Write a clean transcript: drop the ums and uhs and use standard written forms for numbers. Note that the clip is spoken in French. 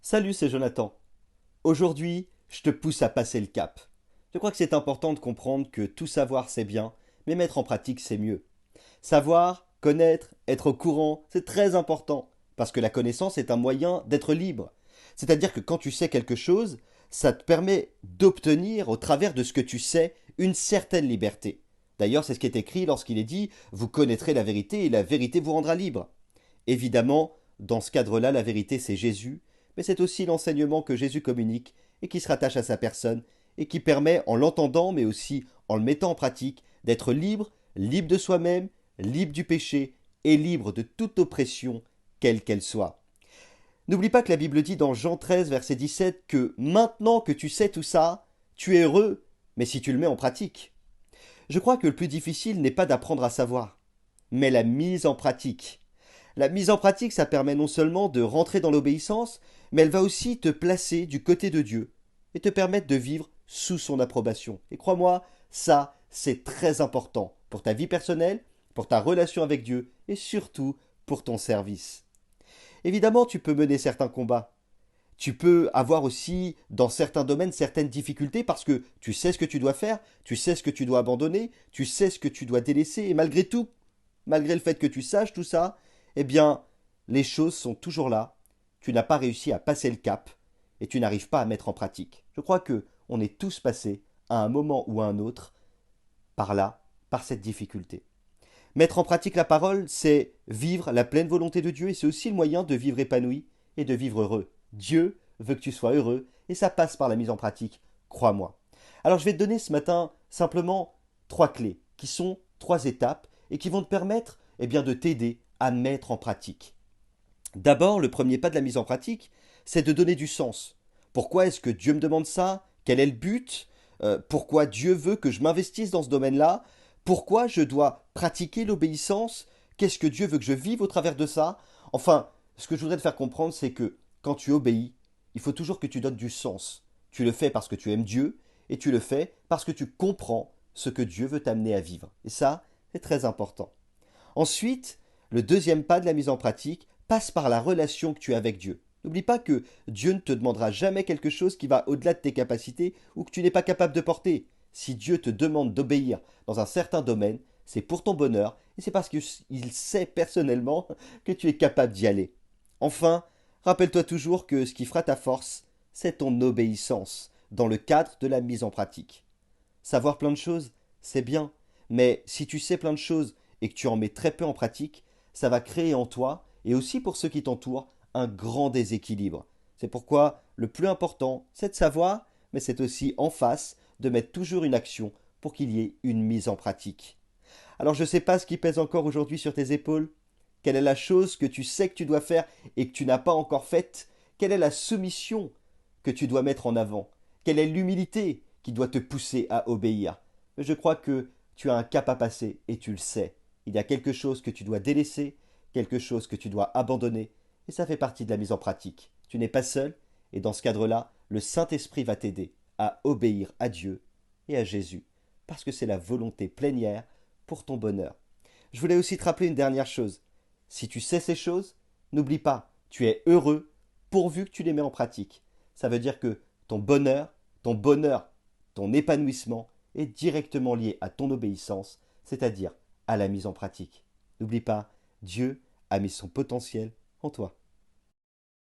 Salut, c'est Jonathan. Aujourd'hui, je te pousse à passer le cap. Je crois que c'est important de comprendre que tout savoir c'est bien, mais mettre en pratique c'est mieux. Savoir, connaître, être au courant, c'est très important, parce que la connaissance est un moyen d'être libre. C'est-à-dire que quand tu sais quelque chose, ça te permet d'obtenir, au travers de ce que tu sais, une certaine liberté. D'ailleurs, c'est ce qui est écrit lorsqu'il est dit vous connaîtrez la vérité et la vérité vous rendra libre. Évidemment, dans ce cadre-là, la vérité c'est Jésus, mais c'est aussi l'enseignement que Jésus communique et qui se rattache à sa personne et qui permet, en l'entendant, mais aussi en le mettant en pratique, d'être libre, libre de soi-même, libre du péché et libre de toute oppression, quelle qu'elle soit. N'oublie pas que la Bible dit dans Jean 13, verset 17 que maintenant que tu sais tout ça, tu es heureux, mais si tu le mets en pratique. Je crois que le plus difficile n'est pas d'apprendre à savoir, mais la mise en pratique. La mise en pratique, ça permet non seulement de rentrer dans l'obéissance, mais elle va aussi te placer du côté de Dieu et te permettre de vivre sous son approbation. Et crois-moi, ça, c'est très important pour ta vie personnelle, pour ta relation avec Dieu et surtout pour ton service. Évidemment, tu peux mener certains combats. Tu peux avoir aussi, dans certains domaines, certaines difficultés parce que tu sais ce que tu dois faire, tu sais ce que tu dois abandonner, tu sais ce que tu dois délaisser, et malgré tout, malgré le fait que tu saches tout ça, eh bien, les choses sont toujours là. Tu n'as pas réussi à passer le cap et tu n'arrives pas à mettre en pratique. Je crois que on est tous passés à un moment ou à un autre par là, par cette difficulté. Mettre en pratique la parole, c'est vivre la pleine volonté de Dieu et c'est aussi le moyen de vivre épanoui et de vivre heureux. Dieu veut que tu sois heureux et ça passe par la mise en pratique, crois-moi. Alors je vais te donner ce matin simplement trois clés qui sont trois étapes et qui vont te permettre de t'aider à mettre en pratique. D'abord, le premier pas de la mise en pratique, c'est de donner du sens. Pourquoi est-ce que Dieu me demande ça? Quel est le but? Pourquoi Dieu veut que je m'investisse dans ce domaine-là? Pourquoi je dois pratiquer l'obéissance? Qu'est-ce que Dieu veut que je vive au travers de ça? Enfin, ce que je voudrais te faire comprendre, c'est que quand tu obéis, il faut toujours que tu donnes du sens. Tu le fais parce que tu aimes Dieu et tu le fais parce que tu comprends ce que Dieu veut t'amener à vivre. Et ça, c'est très important. Ensuite, le deuxième pas de la mise en pratique passe par la relation que tu as avec Dieu. N'oublie pas que Dieu ne te demandera jamais quelque chose qui va au-delà de tes capacités ou que tu n'es pas capable de porter. Si Dieu te demande d'obéir dans un certain domaine, c'est pour ton bonheur et c'est parce qu'il sait personnellement que tu es capable d'y aller. Enfin, rappelle-toi toujours que ce qui fera ta force, c'est ton obéissance dans le cadre de la mise en pratique. Savoir plein de choses, c'est bien, mais si tu sais plein de choses et que tu en mets très peu en pratique, ça va créer en toi, et aussi pour ceux qui t'entourent, un grand déséquilibre. C'est pourquoi le plus important, c'est de savoir, mais c'est aussi en face de mettre toujours une action pour qu'il y ait une mise en pratique. Alors je ne sais pas ce qui pèse encore aujourd'hui sur tes épaules. Quelle est la chose que tu sais que tu dois faire et que tu n'as pas encore faite? Quelle est la soumission que tu dois mettre en avant? Quelle est l'humilité qui doit te pousser à obéir? Je crois que tu as un cap à passer et tu le sais. Il y a quelque chose que tu dois délaisser, quelque chose que tu dois abandonner, et ça fait partie de la mise en pratique. Tu n'es pas seul, et dans ce cadre-là, le Saint-Esprit va t'aider à obéir à Dieu et à Jésus, parce que c'est la volonté plénière pour ton bonheur. Je voulais aussi te rappeler une dernière chose. Si tu sais ces choses, n'oublie pas, tu es heureux pourvu que tu les mets en pratique. Ça veut dire que ton bonheur, ton épanouissement est directement lié à ton obéissance, c'est-à-dire à la mise en pratique. N'oublie pas, Dieu a mis son potentiel en toi.